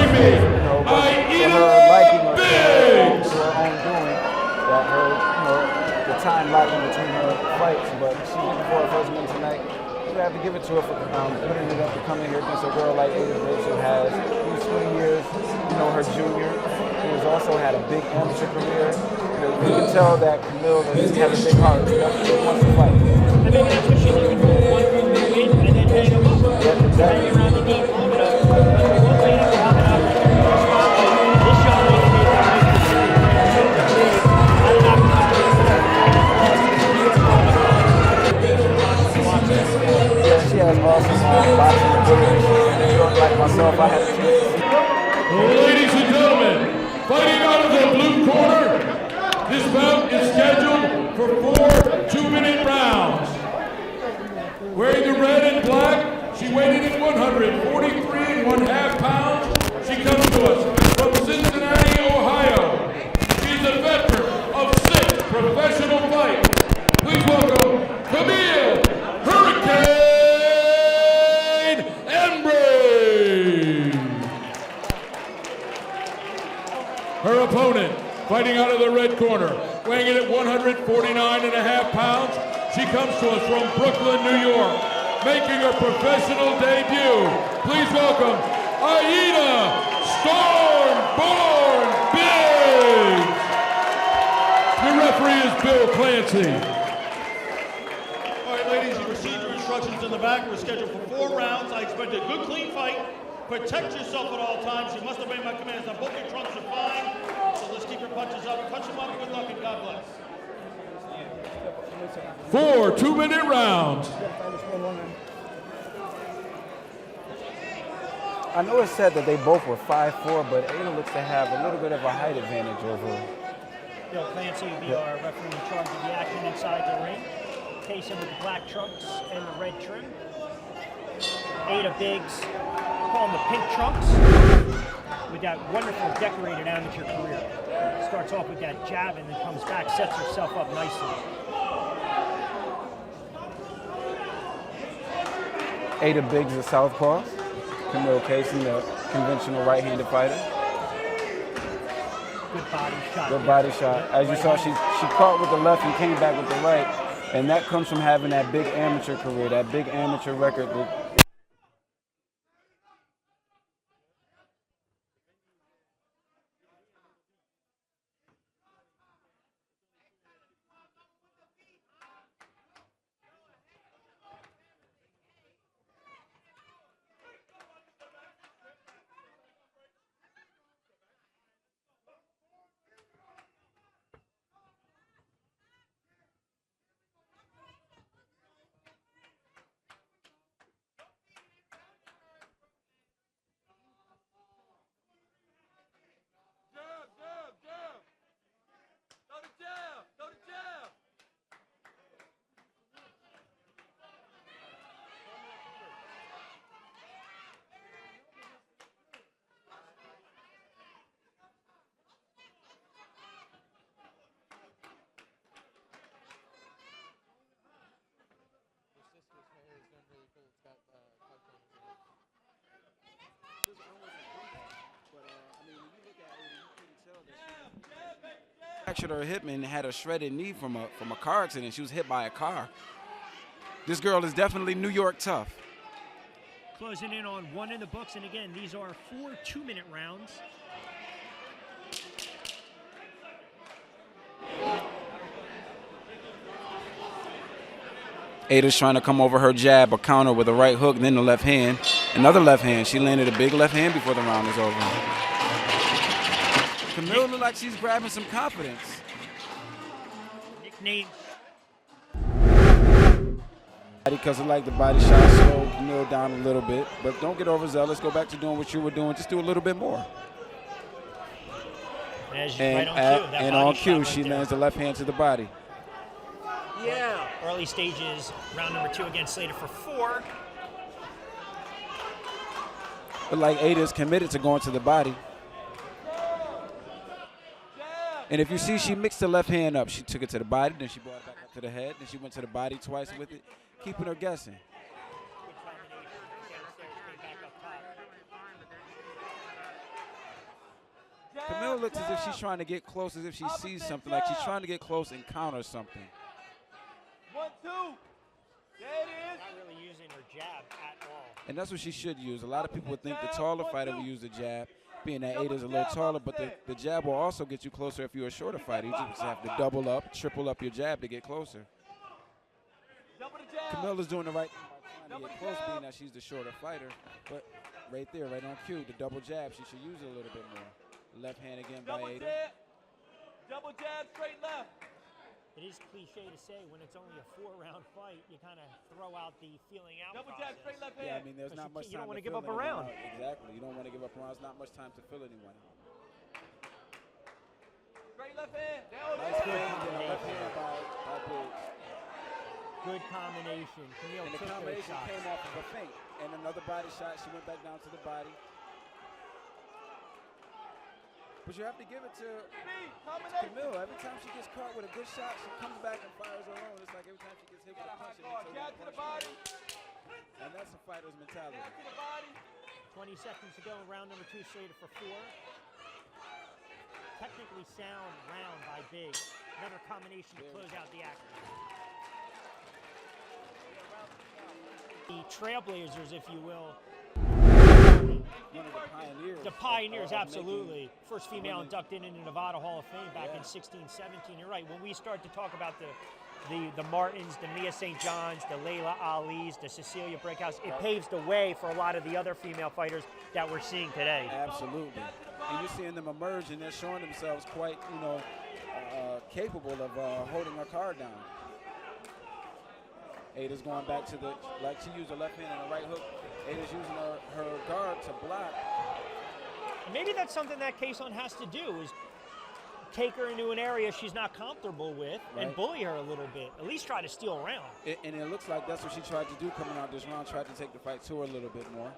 bring me Aida Biggs. To her own doing, that her, the time lacking between her fights, but she's looking for her first win tonight. We have to give it to her for putting it up to come in here against a girl like Aida Biggs, who has 20 years, her junior, who has also had a big amateur career. You can tell that Camille has a big heart. She wants to fight. And maybe that's what she's looking for, one win and then hang them up. Yeah, exactly. Hang around the game long enough. We'll see if we have an opportunity to spotlight this young lady made that nice decision. Had an opportunity Yeah, she has awesome boxing ability. Like myself, I had a chance to see. Ladies and gentlemen, fighting out of the blue corner, this bout is scheduled for 4 2-minute rounds. Wearing the red and black, she weighed in at 143.5 pounds. She comes to us from Cincinnati, Ohio. She's a veteran of 6 professional fights. Please welcome Camille Hurricane Embry. Her opponent, fighting out of the red corner, weighing in at 149.5 pounds. She comes to us from Brooklyn, New York, making her professional debut. Please welcome Aida Stormborn Biggs. The referee is Bill Clancy. All right, ladies, you received your instructions in the back. We're scheduled for 4 rounds. I expect a good, clean fight. Protect yourself at all times. You must obey my commands. Now, both your trunks are fine, so let's keep your punches up. Punch them up. Good luck and God bless. 4 2-minute rounds. I know it's said that they both were 5'4", but Aida looks to have a little bit of a height advantage over Bill Clancy will be our referee in charge of the action inside the ring. Casson with the black trunks and the red trim. Aida Biggs, call them the pink trunks, with that wonderful decorated amateur career. Starts off with that jab and then comes back, sets herself up nicely. Aida Biggs, a southpaw. Camille Casson, the conventional right-handed fighter. Good body shot. Good body shot. As you saw, she caught with the left and came back with the right. And that comes from having that big amateur career, that big amateur record. Fractured her hip and had a shredded knee from a car accident. She was hit by a car. This girl is definitely New York tough. Closing in on 1 in the books, and again, these are 4 2-minute rounds. Aida's trying to come over her jab, a counter with a right hook, and then the left hand. Another left hand. She landed a big left hand before the round is over. Camille looks like she's grabbing some confidence. Nickname. Because I like the body shot, slow Camille down a little bit. But don't get overzealous. Go back to doing what you were doing. Just do a little bit more. And on cue, she lands the left hand to the body. Yeah. Early stages, round number 2 again, slated for 4. But like Aida's committed to going to the body. And if you see, she mixed the left hand up. She took it to the body, then she brought it back up to the head, then she went to the body twice with it, keeping her guessing. Camille looks as if she's trying to get close, as if she sees something, like she's trying to get close and counter something. 1, 2. There it is. Not really using her jab at all. And that's what she should use. A lot of people would think the taller fighter will use the jab, being that Aida's a little taller, but the jab will also get you closer if you're a shorter fighter. You just have to double up, triple up your jab to get closer. Camille is doing the right thing by trying to get close, being that she's the shorter fighter. But right there, right on cue, the double jab, she should use it a little bit more. Left hand again by Aida. Double jab, straight left. It is cliche to say when it's only a 4-round fight, you kind of throw out the feeling out Double process. jab, straight left Yeah, I hand. mean, there's not much time. You don't want to to give fill up a anyone round. out. Exactly. You don't want to give up a round. There's not much time to fill anyone. Straight left hand. There Nice it is. range and a left hand by Biggs. Good combination. Camille And the took those combination shots. came off of a feint. And another body shot. She went back down to the body. But you have to give it to Combination. Camille. Every time she gets caught with a good shot, she comes back and fires her own. It's like every time she gets hit with a punch, it makes her Jab to the body. And that's a fighter's mentality. Jab to the body. 20 seconds to go in round number 2, slated for 4. Technically sound round by Biggs. Another combination to close out the action. The Trailblazers, if you will. One of the pioneers. The pioneers, of absolutely. First female women. inducted into Nevada Hall of Fame back Yeah. in 16-17. You're right. When we start to talk about the Martins, the Mia St. Johns, the Layla Ali's, the Cecilia Breakhouse, it paves the way for a lot of the other female fighters that we're seeing today. Absolutely. And you're seeing them emerge, and they're showing themselves quite, capable of holding a card down. Aida's going back to like she used her left hand and a right hook. Aida's using her guard to block. Maybe that's something that Casson has to do, is take her into an area she's not comfortable with and Right. bully her a little bit. At least try to steal a round. And it looks like that's what she tried to do coming out this round, tried to take the fight to her a little bit more.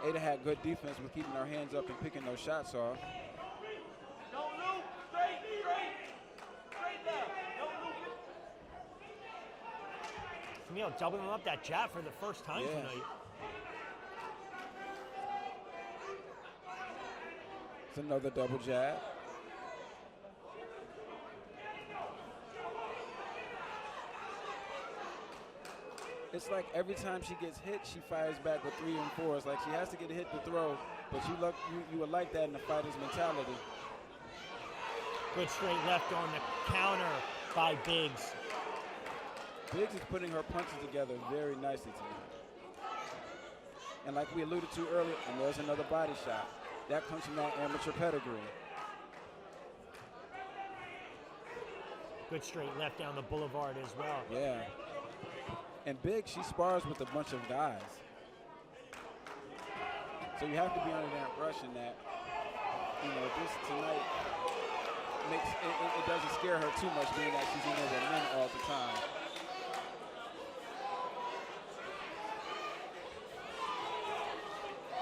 Aida had good defense with keeping her hands up and picking those shots off. Don't loop. Straight left. Don't loop it. Camille doubling up that jab for the first time Yeah. tonight. It's another double jab. It's like every time she gets hit, she fires back with 3 and 4. It's like she has to get hit to throw, but you would like that in the fighter's mentality. Good straight left on the counter by Biggs. Biggs is putting her punches together very nicely tonight. And like we alluded to earlier, and there's another body shot. That comes from that amateur pedigree. Good straight left down the boulevard as well. Yeah. And Biggs, she spars with a bunch of guys. So you have to be under that rush in that, this tonight makes it doesn't scare her too much, being that she's in there with men all the time.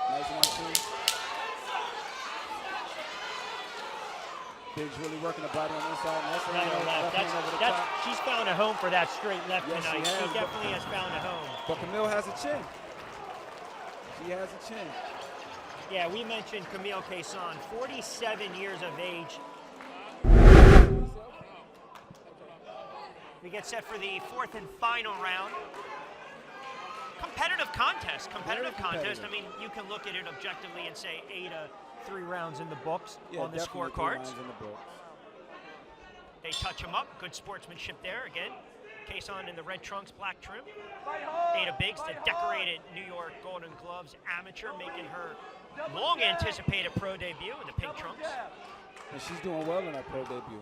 Nice 1-2. Biggs really working the body on the inside. And that's Right on left. hand over the top. She's found a home for that straight left Yes, she tonight. has. She definitely has found a home. But Camille has a chin. She has a chin. Yeah, we mentioned Camille Casson, 47 years of age. We get set for the 4th and final round. Competitive contest. Very competitive. I mean, you can look at it objectively and say Aida, 3 rounds in the books Yeah, on the definitely 3 scorecards. rounds in the books. They touch him up. Good sportsmanship there. Again, Casson in the red trunks, black trim. Fight hard. Aida Biggs, the decorated New York Golden Gloves amateur, making her long anticipated pro debut in the pink trunks. Jab. And she's doing well in her pro debut.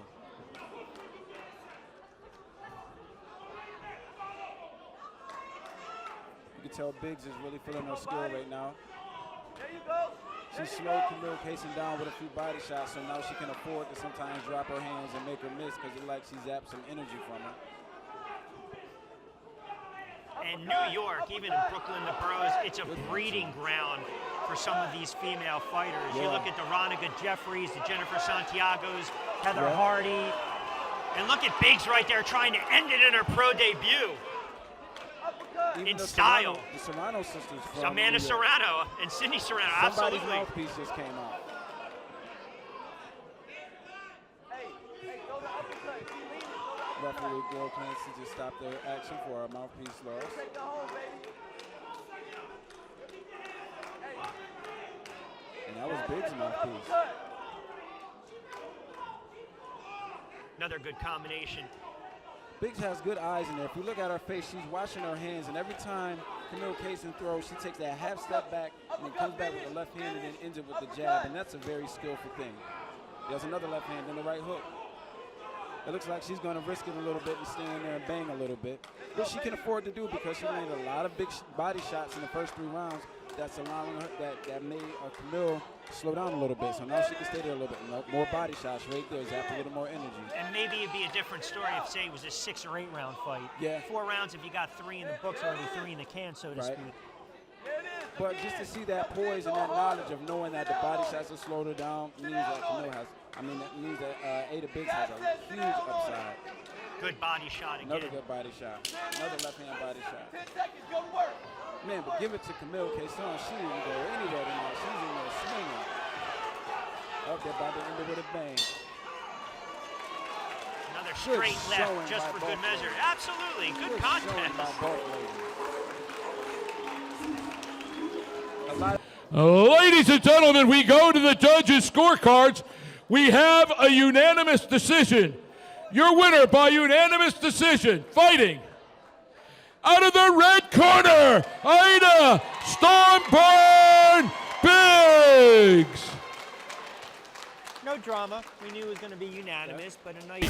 You can tell Biggs is really feeling her skill right now. There you go. She slowed Camille Casson down with a few body shots, so now she can afford to sometimes drop her hands and make her miss because it like she zapped some energy from her. And New York, even in Brooklyn, the boroughs, it's a breeding ground for some of these female fighters. You Yeah. look at the Ronica Jeffries, the Jennifer Santiagos, Heather Yeah. Hardy, and look at Biggs right there trying to end it in her pro debut. Uppercut. In the style. The Serrano sisters from Amanda New York. Serrano and Cindy Serrano, Somebody's absolutely. mouthpiece just came out. referee Bill Clancy just stopped the action for a mouthpiece loss. Take the home, baby. And that was Big's mouthpiece. Another good combination. Biggs has good eyes in there. If you look at her face, she's washing her hands, and every time Camille Casson throws, she takes that half step back and then comes back with the left hand and then ends it with the jab, and that's a very skillful thing. There's another left hand and the right hook. It looks like she's going to risk it a little bit and stand there and bang a little bit, which she can afford to do because she landed a lot of big body shots in the first 3 rounds. That's allowing her, that made Camille slow down a little bit. So now she can stay there a little bit. More body shots right there. Zap a little more energy. And maybe it'd be a different story if, say, it was a 6 or 8 round fight. Yeah. 4 rounds if you got 3 in the books already, 3 in the can, so to speak. But just to see that poise and that knowledge of knowing that the body shots will slow her down means that Camille has, that means that Aida Biggs has a huge upside. Good body shot again. Another good body shot. Another left-hand body shot. 10 seconds, go to work. Man, but give it to Camille Casson. She didn't go anywhere tonight. She's in there swinging. Up there by the end of it with a bang. Another straight left just for good measure. Absolutely, good contest. Ladies and gentlemen, we go to the judges' scorecards. We have a unanimous decision. Your winner by unanimous decision, fighting out of the red corner, Aida Stormborn Biggs. No drama. We knew it was going to be unanimous, but a nice